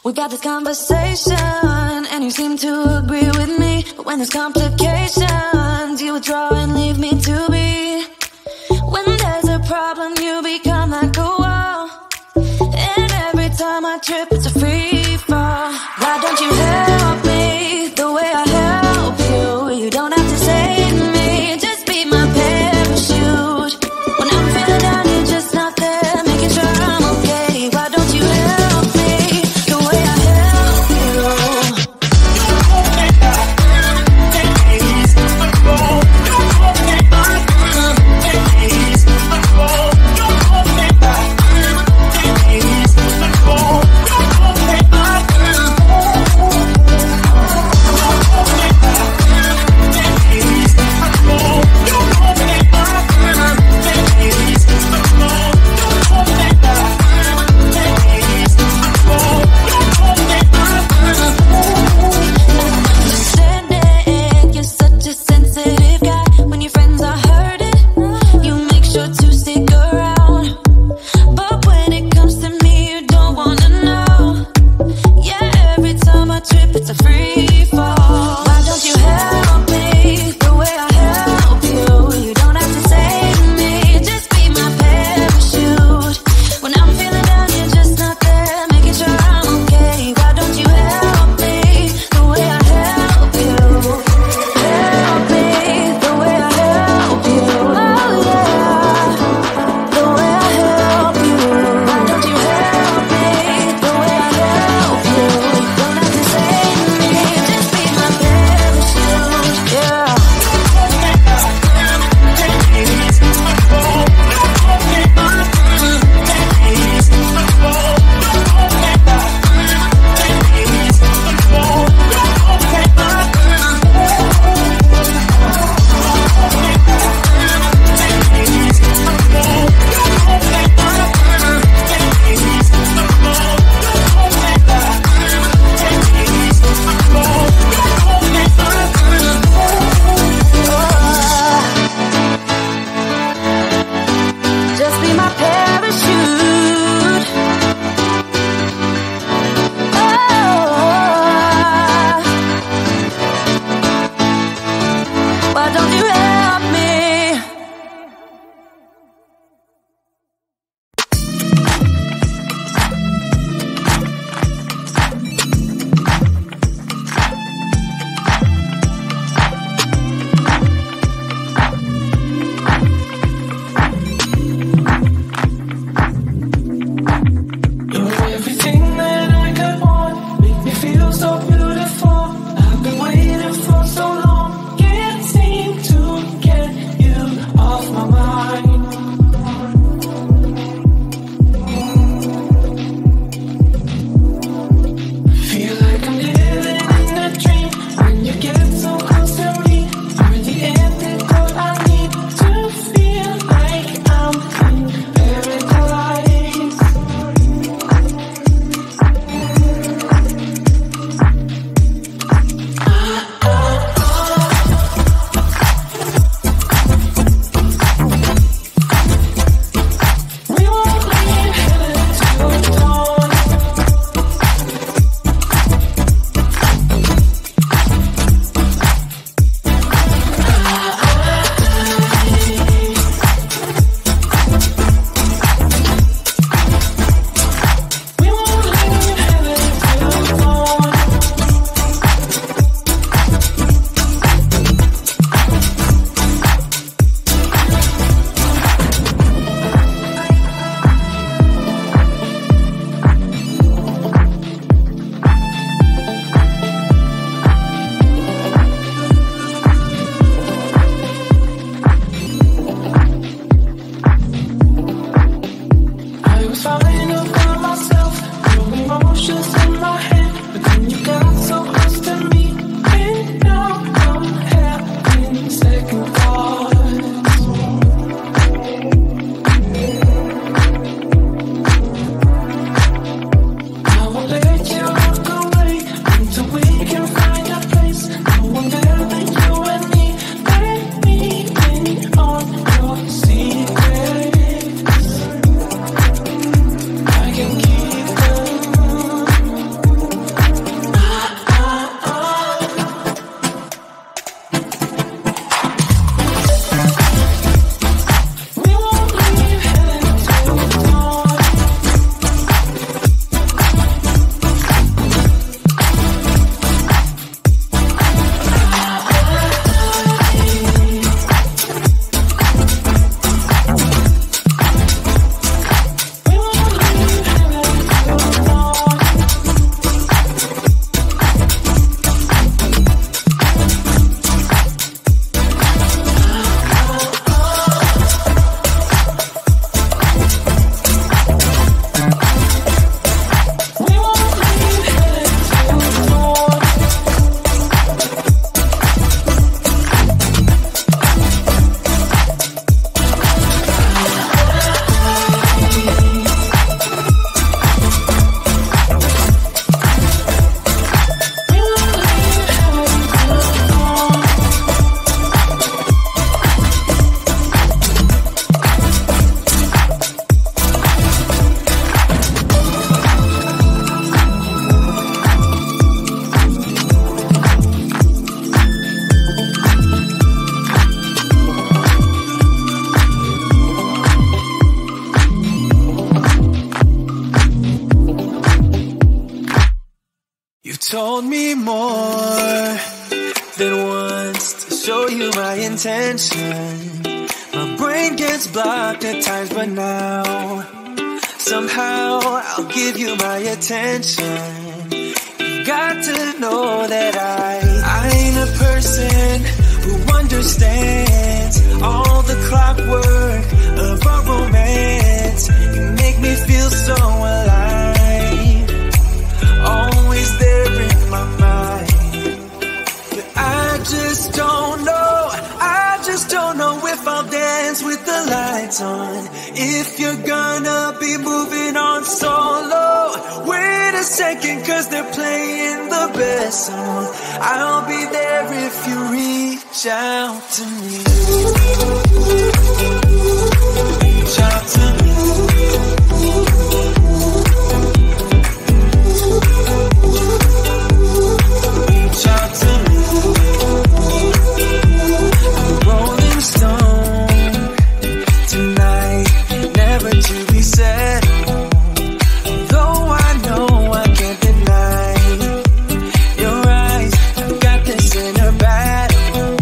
We got this conversation, and you seem to agree with me. But when there's complications, you withdraw and leave me to be. When there's a problem, you become like a wall. And every time I trip, it's a free fall. Why don't you help me the way I help you? You don't have to save me, just be my parachute. When I'm feeling down, you're just not there, making sure I'm okay. Why don't you help me the way I help you? So beautiful, I've been waiting for so long, can't seem to told me more than once to show you my intention. My brain gets blocked at times, but now somehow I'll give you my attention. You got to know that I ain't a person who understands all the clockwork of our romance. You make me feel so alive, always there in my mind. But I just don't know if I'll dance with the lights on. If you're gonna be moving on solo, wait a second, cause they're playing the best song. I'll be there if you reach out to me. Reach out to me. Reach out to me. Rolling stone tonight, never to be settled. Though I know I can't deny your eyes, I've got this inner battle.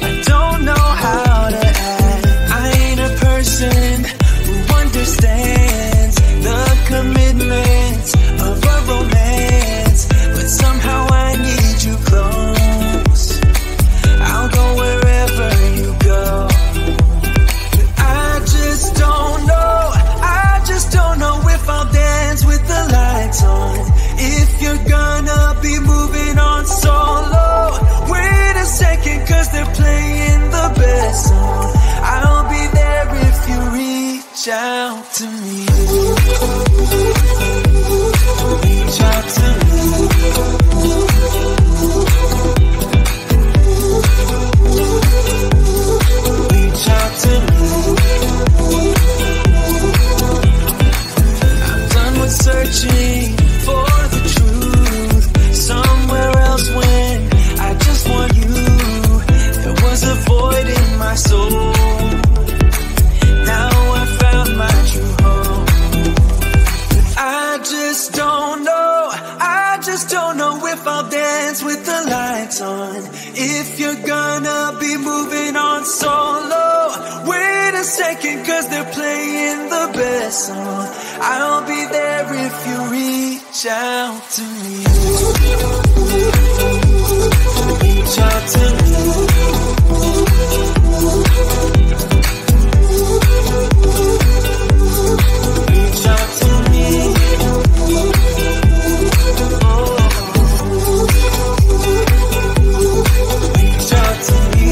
I don't know how to act. I ain't a person who understands the commitments of a romance, but somehow I need you close. I'll go wherever you go. But I just don't know if I'll dance with the lights on. If you're gonna be moving on solo, wait a second, cause they're playing the best song. I'll be there if you reach out to me. Reach out to me. Reach out to me. I'm done with searching for the truth somewhere else when I just want you. There was a void in my soul. Now I found my true home. But I just don't know if I'll dance with the lights on. If you're gonna be moving on solo, wait a second, cause they're playing the best song. I'll be there if you reach out to me. Reach out to me. Reach out to me. Reach out to me.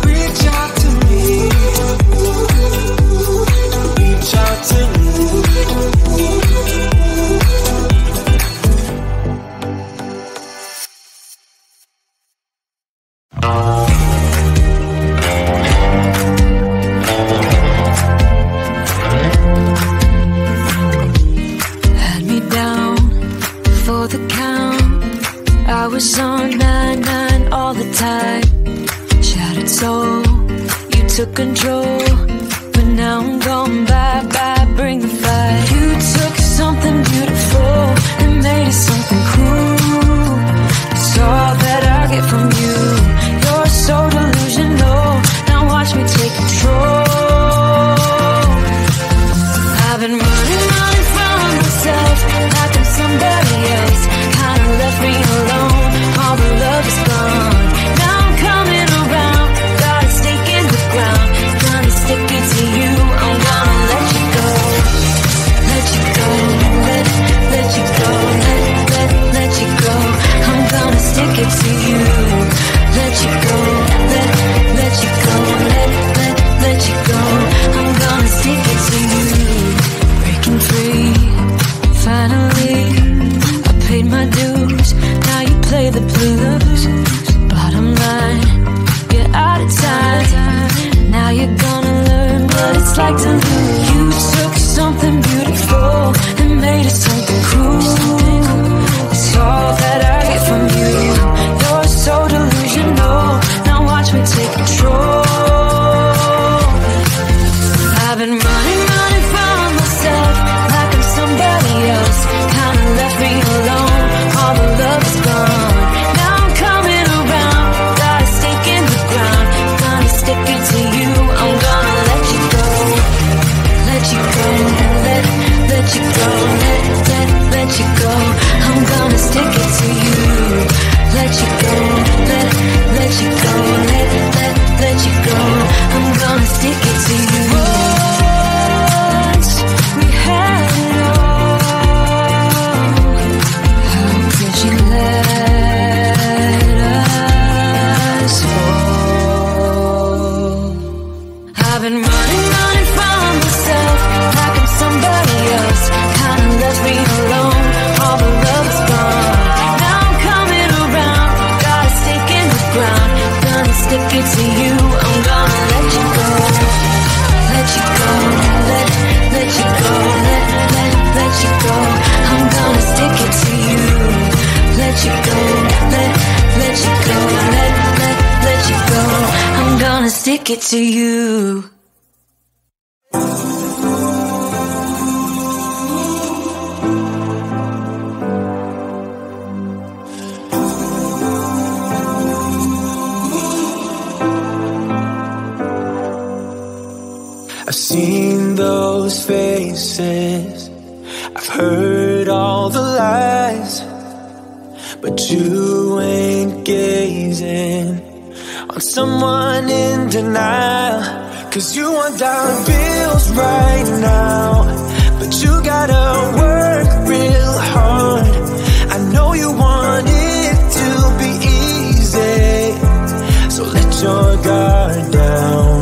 Reach out to me. Reach out to me. Had me down for the count. I was on 9-9 all the time. Shattered soul, you took control. But now I'm gone, bye-bye, bring the fight. You took something beautiful and made it something cool. It's all that I get from you. You're so delusional, now watch me take control. I've been running from myself like I'm somebody else. Kinda left me alone, all the love is gone. Now I'm coming around, got a stake in the ground. Gonna stick it to you, I'm gonna let you go. Let you go, let you go, let you go. I'm gonna stick it to you. Let you go, let you go, let you go. I'm gonna stick it to you. Breaking free, finally, I paid my dues. Now you play the blues. Bottom line, you're out of time. Now you're gonna learn what it's like to lose. You took something beautiful and made it something cruel. It's all that I get from you. You're so delusional, now watch me take control. I've been running from myself like I'm somebody else. Kinda left it to you. I'm gonna let you go. Let you go. Let you go. Let you go. I'm gonna stick it to you. Let you go. Let you go. Let you go. I'm gonna stick it to you. I've seen those faces, I've heard all the lies, but you ain't gazing on someone in denial. 'Cause you want dollar bills right now, but you gotta work real hard. I know you want it to be easy, so let your guard down.